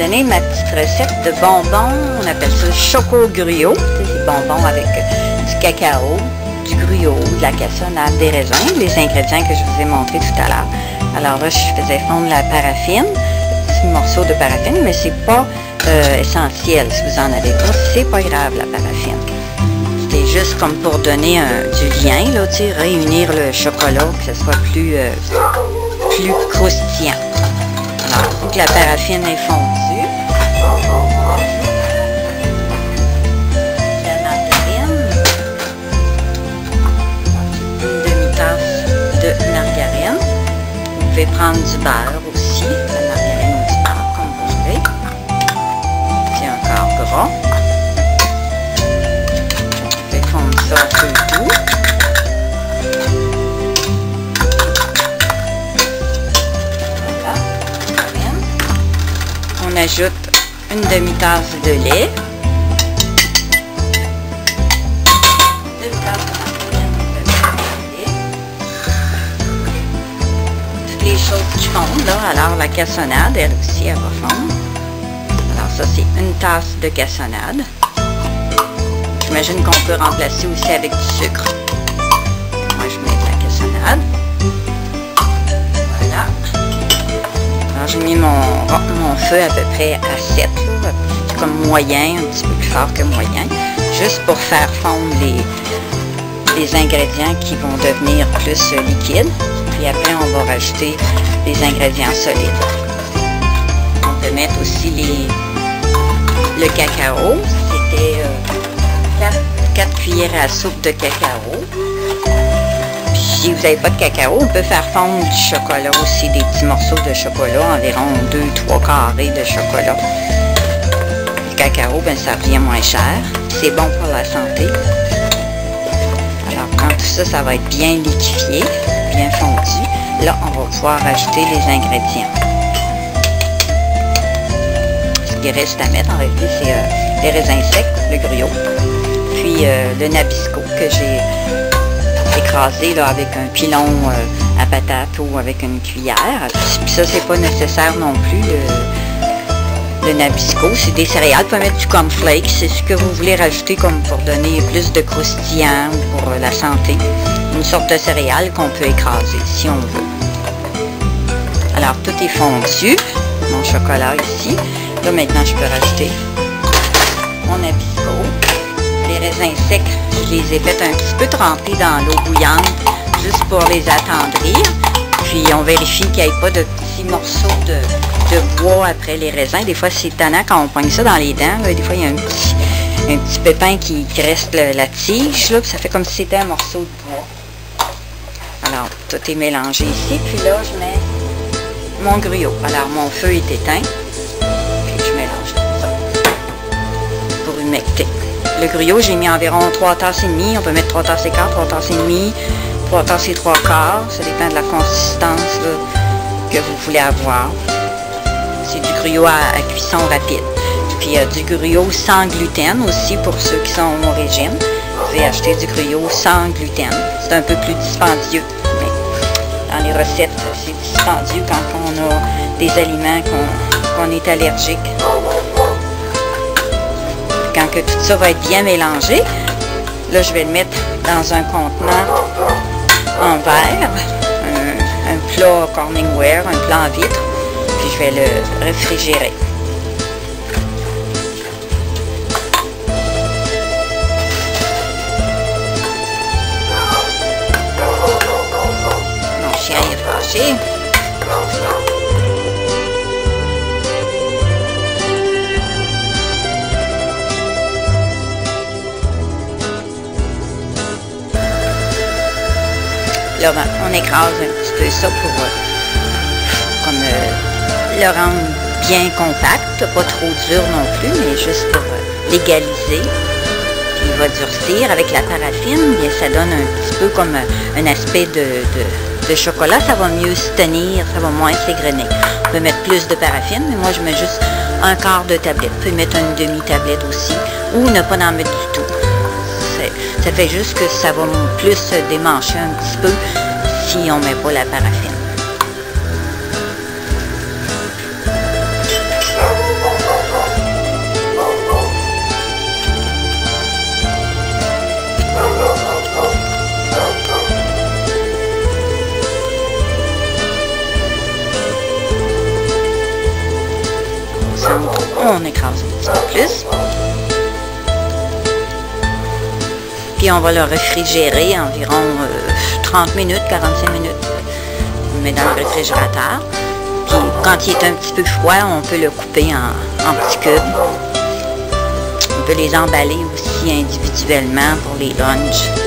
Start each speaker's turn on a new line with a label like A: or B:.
A: donner ma petite recette de bonbons. On appelle ça choco gruau. C'est des bonbons avec du cacao, du gruau, de la cassonade, des raisins, les ingrédients que je vous ai montrés tout à l'heure. Alors là, je faisais fondre la paraffine, petit morceau de paraffine, mais c'est pas essentiel si vous en avez pas. C'est pas grave, la paraffine. C'était juste comme pour donner du lien, là, tu sais, réunir le chocolat, que ce soit plus croustillant. Alors, il faut que la paraffine est fondue. La margarine. Une demi-tasse de margarine. Vous pouvez prendre du beurre aussi. La margarine ou du beurre, comme vous voulez. C'est encore gras. Vous pouvez fondre ça un peu doux. On ajoute une demi-tasse de lait, 2 tasses de margarine, toutes les choses qui fondent là. Alors la cassonade, elle aussi, elle va fondre. Alors ça, c'est une tasse de cassonade. J'imagine qu'on peut remplacer aussi avec du sucre. Moi, je mets de la cassonade. Voilà. Alors, j'ai mis mon feu à peu près à 7, là, comme moyen, un petit peu plus fort que moyen, juste pour faire fondre les ingrédients qui vont devenir plus liquides. Puis après, on va rajouter les ingrédients solides. On peut mettre aussi le cacao. C'était 4 cuillères à soupe de cacao. Si vous n'avez pas de cacao, on peut faire fondre du chocolat aussi, des petits morceaux de chocolat, environ 2-3 carrés de chocolat. Le cacao, ben, ça revient moins cher. C'est bon pour la santé. Alors, quand tout ça, ça va être bien liquéfié, bien fondu, là, on va pouvoir ajouter les ingrédients. Ce qui reste à mettre, en réalité, c'est les raisins secs, le gruau, puis le nabisco que j'ai écrasé là, avec un pilon à patate ou avec une cuillère. Puis ça, c'est pas nécessaire non plus, le nabisco. C'est des céréales. Vous pouvez mettre du cornflake. C'est ce que vous voulez rajouter comme pour donner plus de croustillant pour la santé. Une sorte de céréale qu'on peut écraser si on veut. Alors, tout est fondu. Mon chocolat ici. Là, maintenant, je peux rajouter mon nabisco. Les raisins secs, je les ai fait un petit peu tremper dans l'eau bouillante, juste pour les attendrir. Puis on vérifie qu'il n'y ait pas de petits morceaux de bois après les raisins. Des fois, c'est tannant quand on pogne ça dans les dents. Là. Des fois, il y a un petit pépin qui reste la tige. Là, puis ça fait comme si c'était un morceau de bois. Alors, tout est mélangé ici. Puis là, je mets mon gruau. Alors, mon feu est éteint. Puis je mélange tout ça pour humecter. Le gruau, j'ai mis environ 3 tasses et demie. On peut mettre 3 tasses et quart, 3 tasses et demie, 3 tasses et 3 quarts. Ça dépend de la consistance là, que vous voulez avoir. C'est du gruau à cuisson rapide. Puis il y a du gruau sans gluten aussi pour ceux qui sont au régime. Vous pouvez acheter du gruau sans gluten. C'est un peu plus dispendieux. Mais dans les recettes, c'est dispendieux quand on a des aliments qu'on est allergique. Quand que tout ça va être bien mélangé, là, je vais le mettre dans un contenant en verre, un plat Corningware, un plat en vitre, puis je vais le réfrigérer. Mon chien est fâché. Là, on écrase un petit peu ça pour le rendre bien compact, pas trop dur non plus, mais juste pour l'égaliser. Puis il va durcir avec la paraffine, bien ça donne un petit peu comme un aspect de chocolat, ça va mieux se tenir, ça va moins s'égrener. On peut mettre plus de paraffine, mais moi je mets juste un quart de tablette. Vous pouvez mettre une demi-tablette aussi, ou ne pas en mettre du tout. Ça fait juste que ça va plus se démancher un petit peu si on ne met pas la paraffine. On écrase un petit peu plus. Puis on va le réfrigérer environ 30 minutes, 45 minutes. On le met dans le réfrigérateur. Puis quand il est un petit peu froid, on peut le couper en petits cubes. On peut les emballer aussi individuellement pour les lunchs.